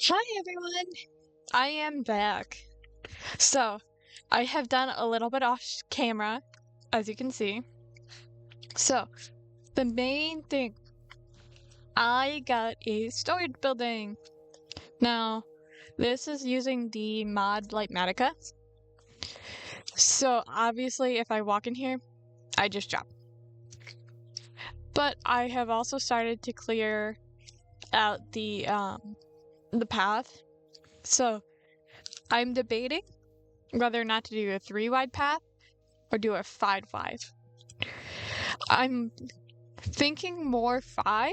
Hi everyone, I am back. So, I have done a little bit off camera, as you can see. So, the main thing, I got a storage building. Now, this is using the mod Lightmatica. So, obviously, if I walk in here, I just drop. But I have also started to clear out the path. So, I'm debating whether or not to do a 3-wide path or do a 5-wide. I'm thinking more 5,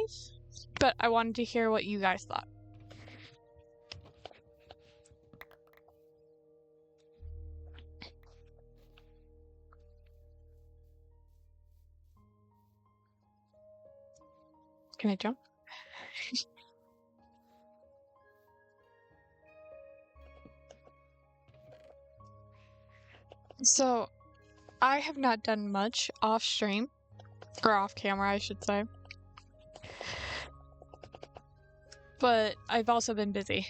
but I wanted to hear what you guys thought. Can I jump? So, I have not done much off stream, or off camera, I should say. But I've also been busy.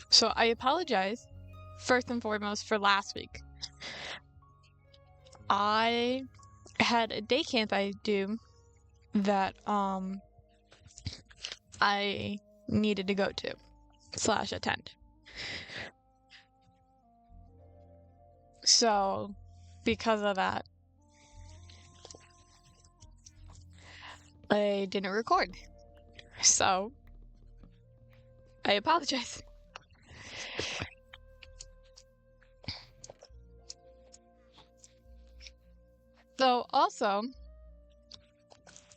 So, I apologize, first and foremost, for last week. I had a day camp I do that, I needed to go to, / attend. So, because of that, I didn't record. So, I apologize. So, also,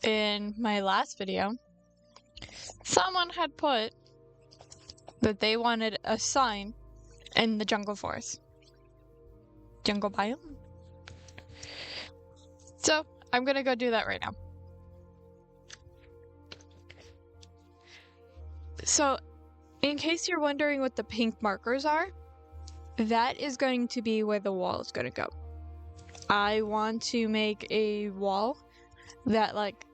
in my last video, someone had put that they wanted a sign in the jungle forest. Jungle biome. So, I'm gonna go do that right now. So, in case you're wondering what the pink markers are, that is going to be where the wall is gonna go. I want to make a wall that, like,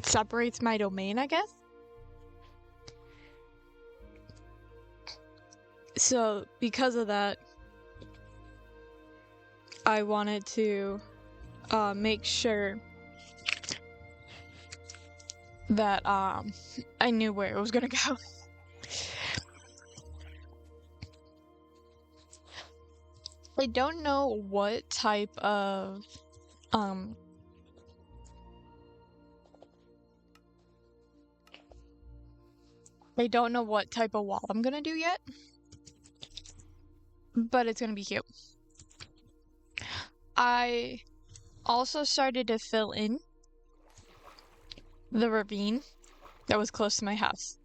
separates my domain, I guess. So, because of that, I wanted to make sure that I knew where it was gonna go. I don't know what type of I don't know what type of wall I'm gonna do yet, but it's gonna be cute. I also started to fill in the ravine that was close to my house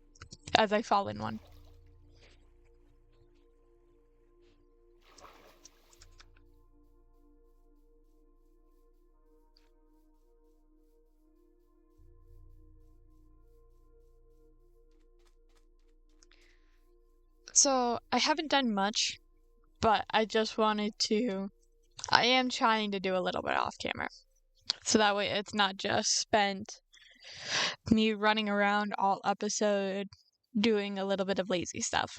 as I fall in one. So I haven't done much, but I just wanted to. I am trying to do a little bit off camera, so that way it's not just spent me running around all episode doing a little bit of lazy stuff.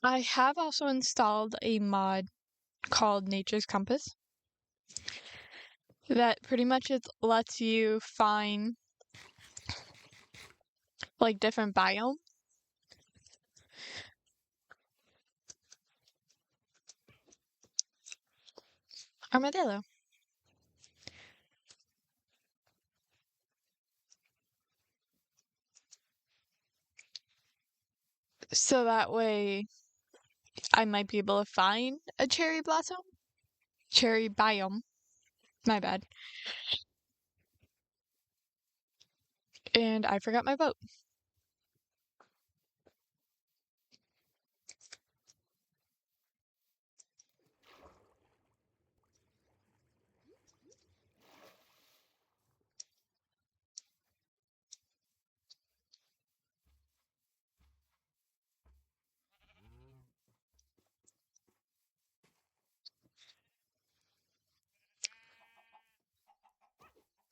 I have also installed a mod called Nature's Compass that pretty much lets you find like different biomes. Armadillo. So that way I might be able to find a cherry blossom. Cherry biome. My bad. And I forgot my boat.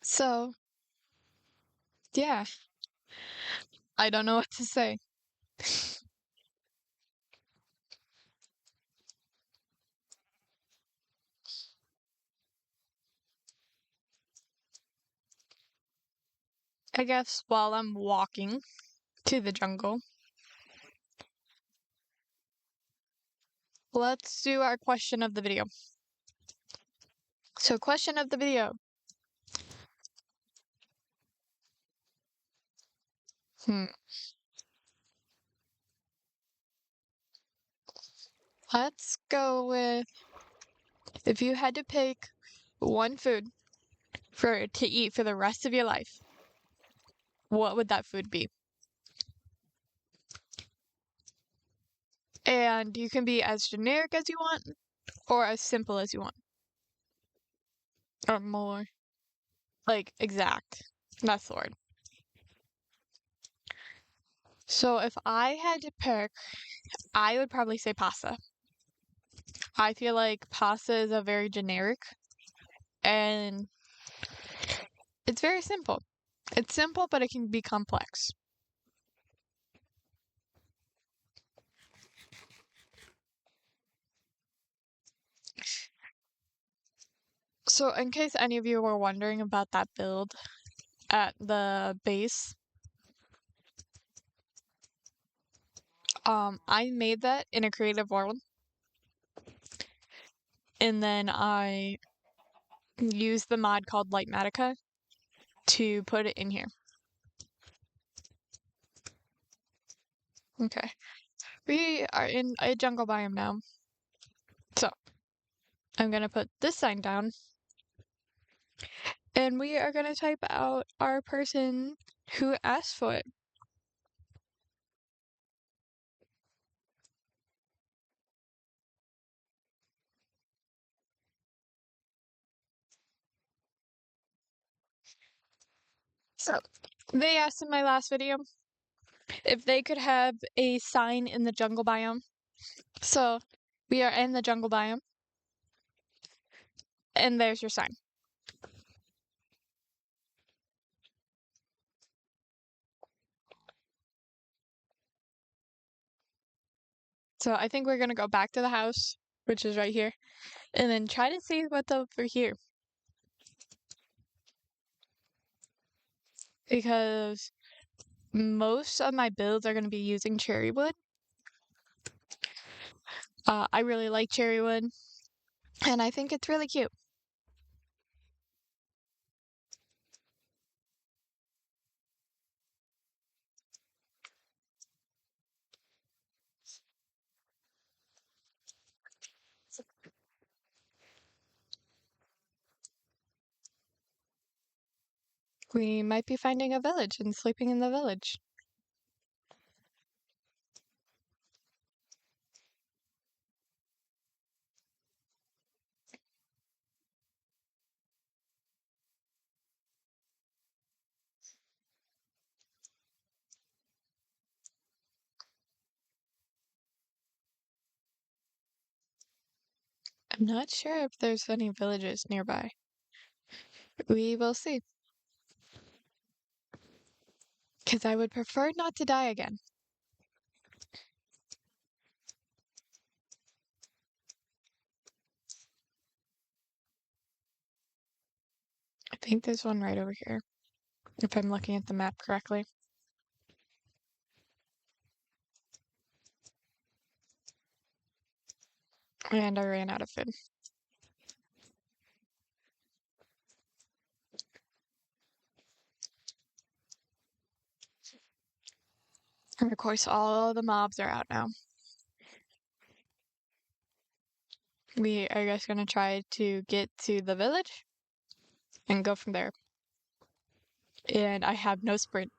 So, yeah, I don't know what to say. I guess while I'm walking to the jungle, let's do our question of the video. So, question of the video. Hmm. Let's go with if you had to pick one food to eat for the rest of your life, what would that food be? And you can be as generic as you want or as simple as you want. Or more like exact. That's the word. So if I had to pick, I would probably say pasta. I feel like pasta is a very generic and it's very simple. It's simple, but it can be complex. So, in case any of you were wondering about that build at the base, I made that in a creative world, and then I used the mod called Lightmatica to put it in here. Okay. We are in a jungle biome now. So, I'm gonna put this sign down. And we are gonna type out our person who asked for it. So, they asked in my last video if they could have a sign in the jungle biome. So, we are in the jungle biome. And there's your sign. So I think we're gonna go back to the house, which is right here, and then try to see what's over here. Because most of my builds are gonna be using cherry wood. I really like cherry wood, and I think it's really cute. We might be finding a village and sleeping in the village. I'm not sure if there's any villages nearby. We will see. Because I would prefer not to die again. I think there's one right over here, if I'm looking at the map correctly. And I ran out of food. And of course, all the mobs are out now. We are just gonna try to get to the village and go from there. And I have no sprint.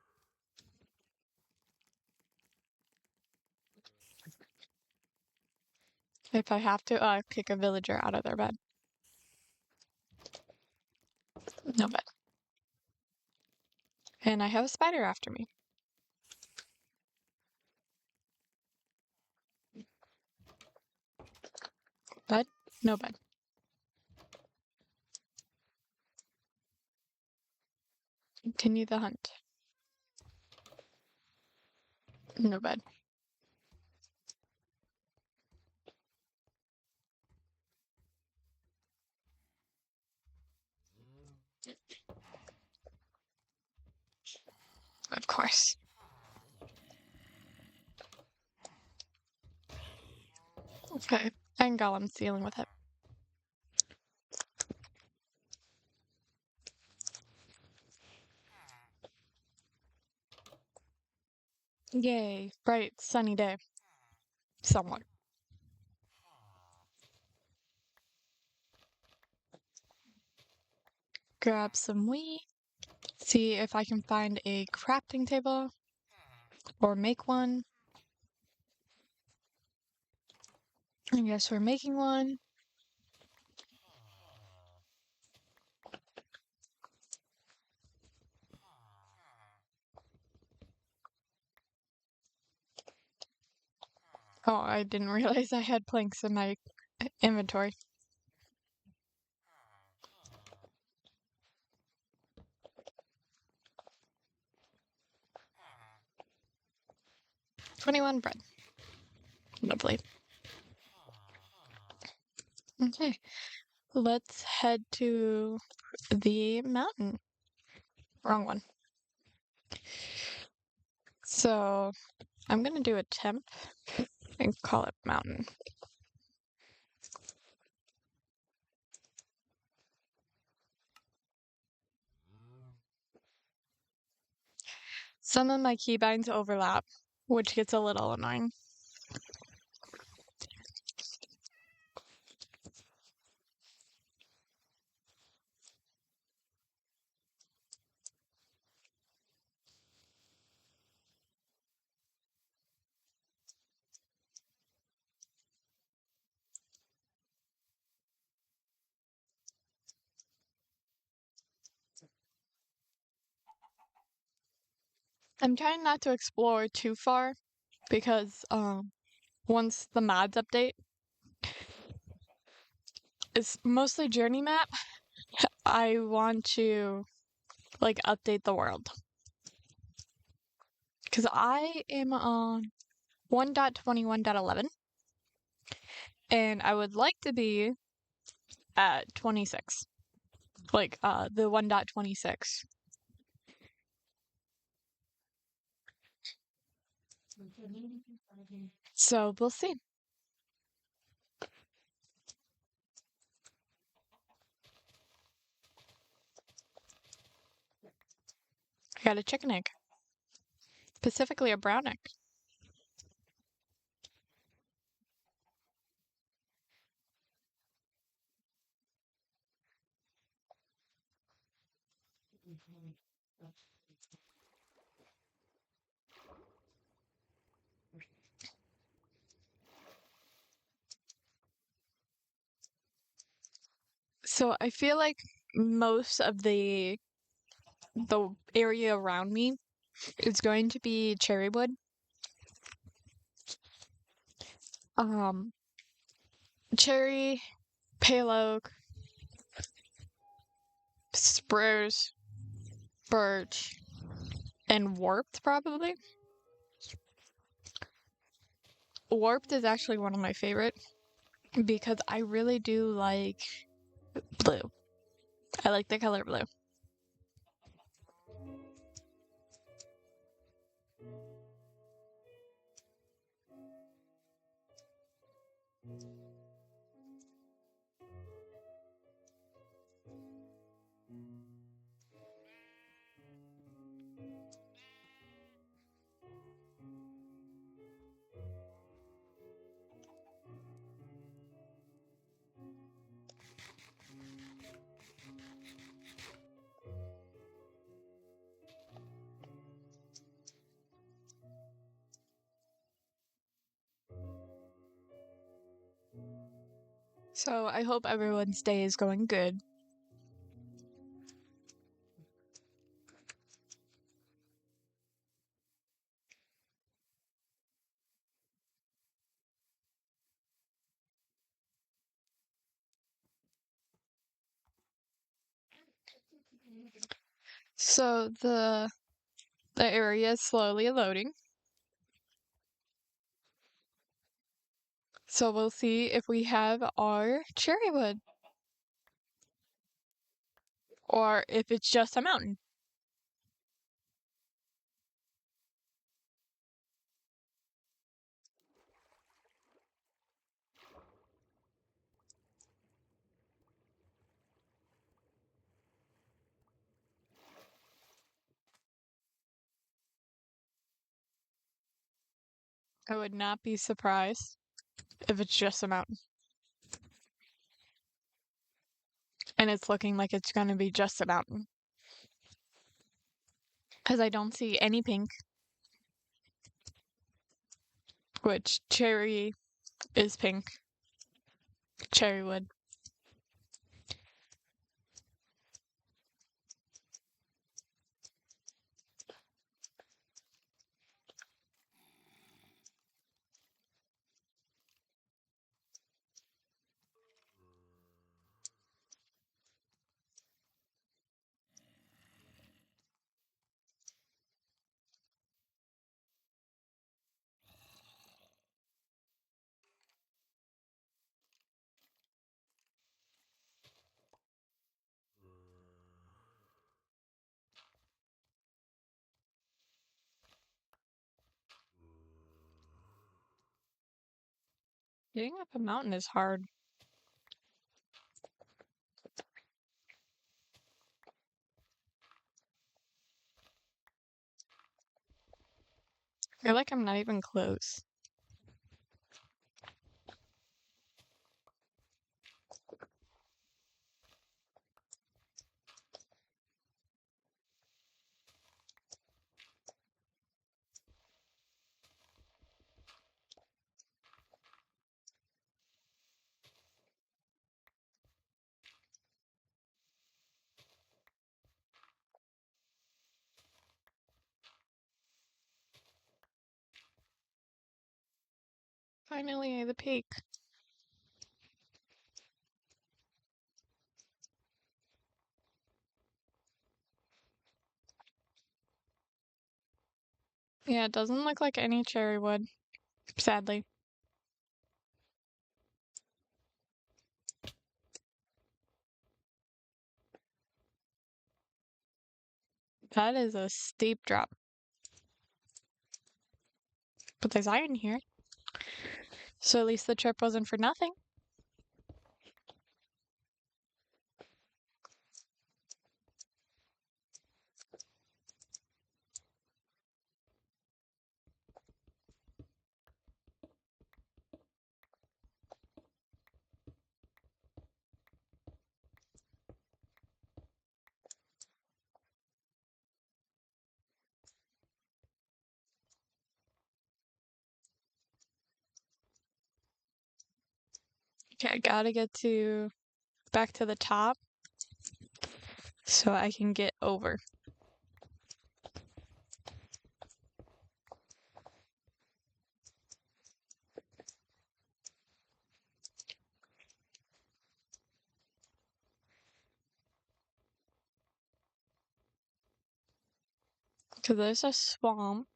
If I have to, kick a villager out of their bed. No bed. And I have a spider after me. Bed? No bed. Continue the hunt. No bed. Of course. Okay, and Golem's dealing with it. Yay, bright, sunny day. Somewhat. Grab some wheat. See if I can find a crafting table. Or make one. I guess we're making one. Oh, I didn't realize I had planks in my inventory. $21 bread. Lovely. Okay, let's head to the mountain. Wrong one. So, I'm gonna do a temp and call it mountain. Some of my keybinds overlap, which gets a little annoying. I'm trying not to explore too far because once the mods update, it's mostly journey map. I want to like update the world because I am on 1.21.11 and I would like to be at 26, like the 1.26. So we'll see. I got a chicken egg, specifically a brown egg. So I feel like most of the area around me is going to be cherry wood. Cherry, pale oak, spruce, birch, and warped probably. Warped is actually one of my favorite because I really do like blue. I like the color blue. So I hope everyone's day is going good. So the area is slowly loading. So we'll see if we have our cherry wood or if it's just a mountain. I would not be surprised if it's just a mountain. And it's looking like it's going to be just a mountain. Because I don't see any pink, which cherry is pink. Cherry wood. Getting up a mountain is hard. I feel like I'm not even close. Finally, the peak. Yeah, it doesn't look like any cherry wood, sadly. That is a steep drop. But there's iron here. So at least the trip wasn't for nothing. Okay, I gotta get back to the top so I can get over. Because there's a swamp.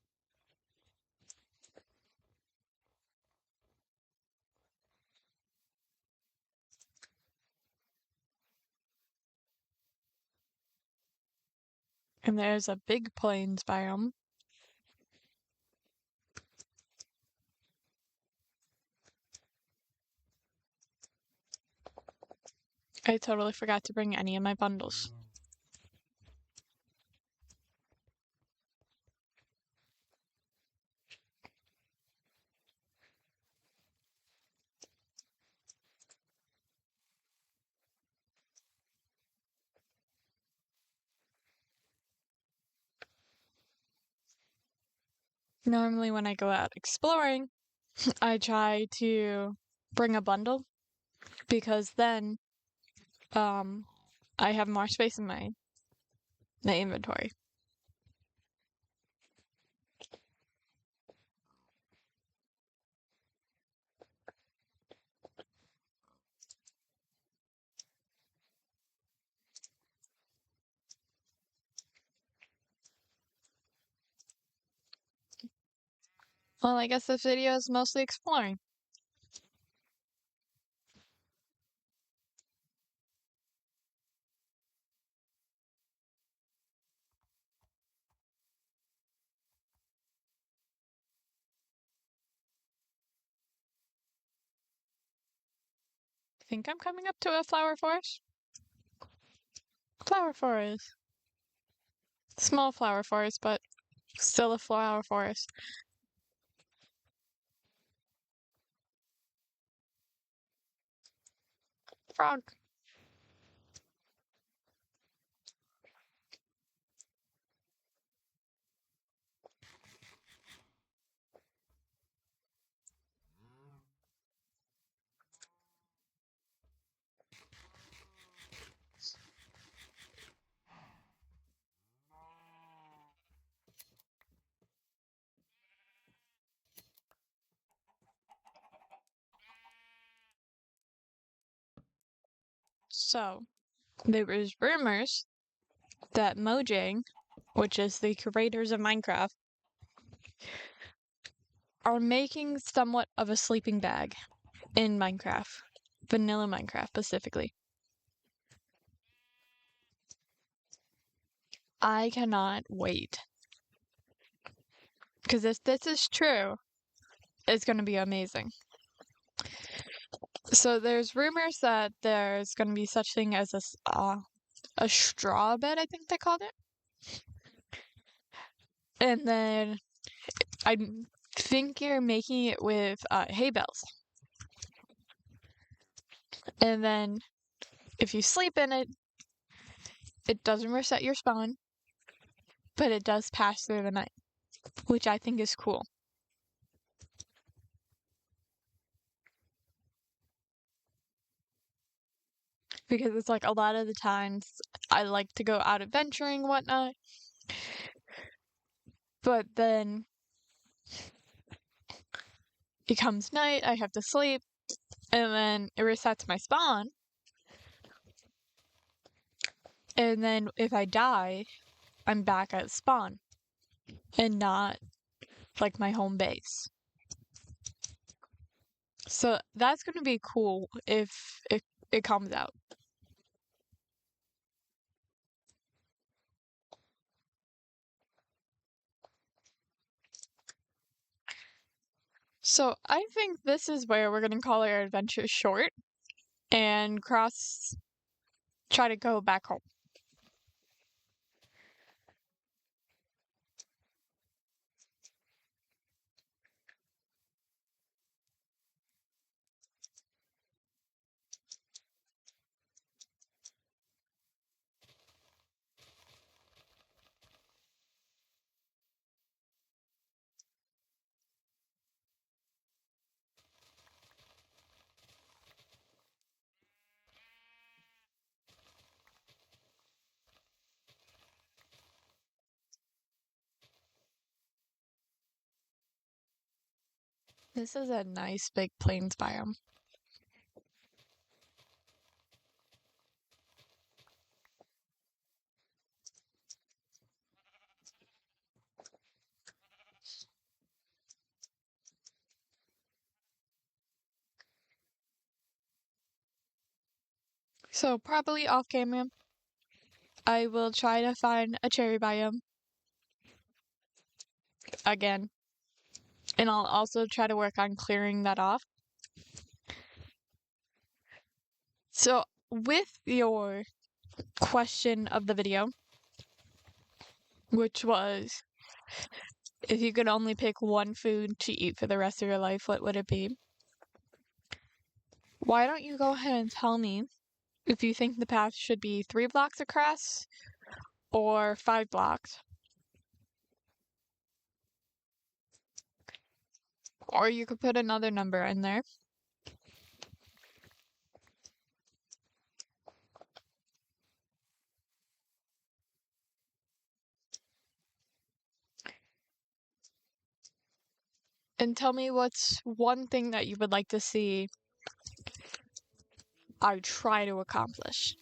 And there's a big plains biome. I totally forgot to bring any of my bundles. Normally when I go out exploring, I try to bring a bundle because then I have more space in my inventory. Well, I guess this video is mostly exploring. I think I'm coming up to a flower forest. Flower forest. Small flower forest, but still a flower forest. Frog. So, there was rumors that Mojang, which is the creators of Minecraft, are making somewhat of a sleeping bag in Minecraft. Vanilla Minecraft specifically. I cannot wait. Because if this is true, it's going to be amazing. So there's rumors that there's going to be such thing as a straw bed, I think they called it. And then I think you're making it with hay bales. And then if you sleep in it, it doesn't reset your spawn, but it does pass through the night, which I think is cool. Because it's like a lot of the times I like to go out adventuring and whatnot, but then it comes night, I have to sleep, and then it resets my spawn. And then if I die, I'm back at spawn and not like my home base. So that's going to be cool if it comes out. So I think this is where we're going to call our adventure short and try to go back home. This is a nice big plains biome. So probably off camera, I will try to find a cherry biome again. And I'll also try to work on clearing that off. So with your question of the video, which was if you could only pick one food to eat for the rest of your life, what would it be? Why don't you go ahead and tell me if you think the path should be 3 blocks across or 5 blocks? Or you could put another number in there. And tell me what's one thing that you would like to see I try to accomplish.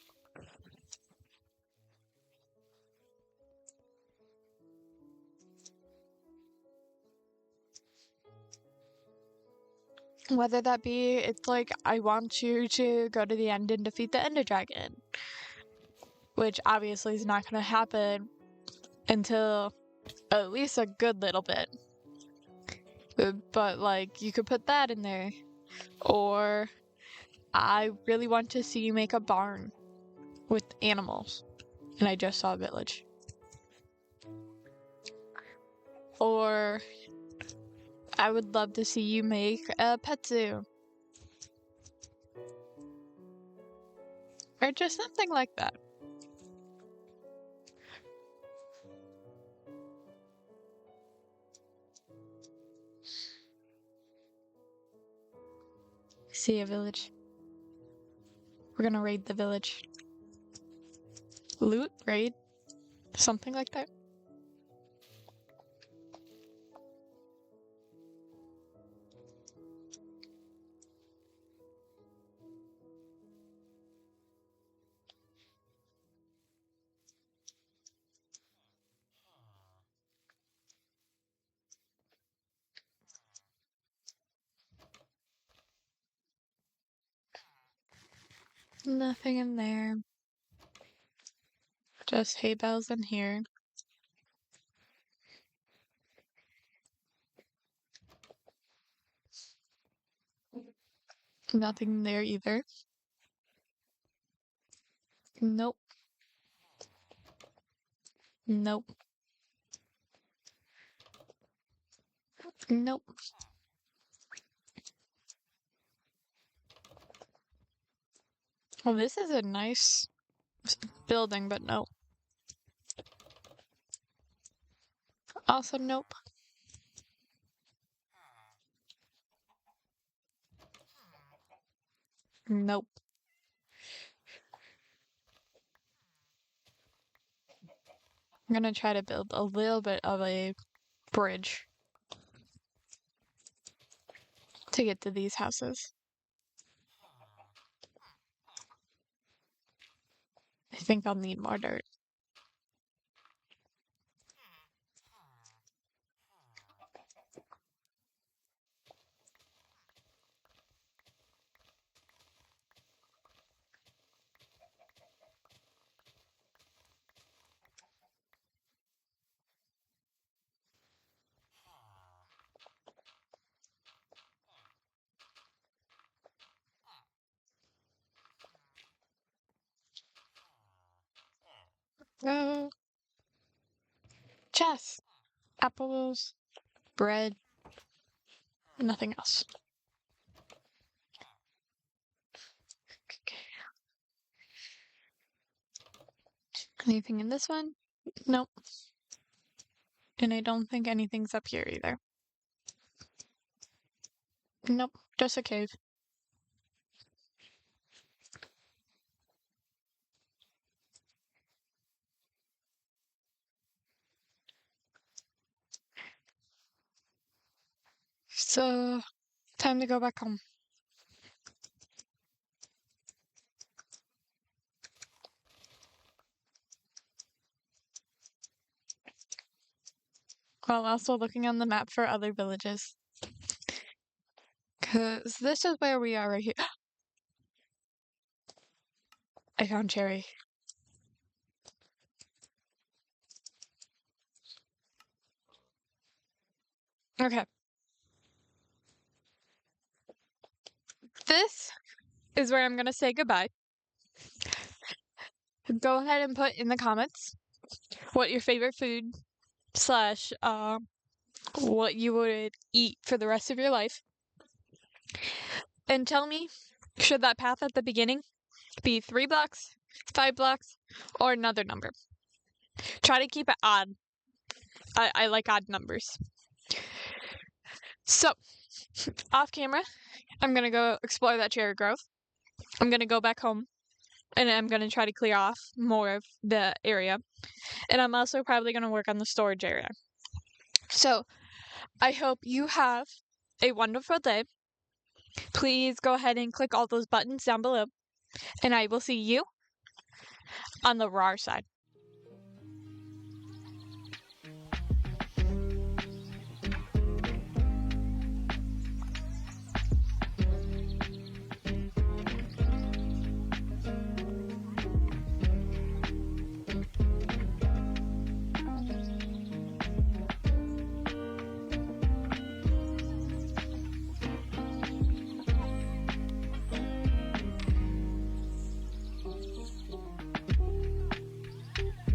Whether that be, it's like, I want you to go to the end and defeat the Ender Dragon, which obviously is not going to happen until at least a good little bit. But, like, you could put that in there. Or, I really want to see you make a barn with animals, and I just saw a village. Or, I would love to see you make a pet zoo. Or just something like that. See a village. We're gonna raid the village. Loot? Raid? Something like that. Nothing in there. Just hay bales in here. Nothing there either. Nope. Nope. Nope. Well, this is a nice building, but nope. Also, nope. Nope. I'm gonna try to build a little bit of a bridge to get to these houses. I think I'll need more dirt. Oh. Chess. Apples. Bread. Nothing else. Anything in this one? Nope. And I don't think anything's up here either. Nope, just a cave. So, time to go back home. While also looking on the map for other villages. Because this is where we are right here. I found Cherry. Okay. This is where I'm going to say goodbye. Go ahead and put in the comments what your favorite food slash what you would eat for the rest of your life. And tell me, should that path at the beginning be 3 blocks, 5 blocks, or another number? Try to keep it odd. I like odd numbers. So, off camera, I'm gonna go explore that cherry grove. I'm gonna go back home, and I'm gonna try to clear off more of the area. And I'm also probably gonna work on the storage area. So, I hope you have a wonderful day. Please go ahead and click all those buttons down below, and I will see you on the raw side.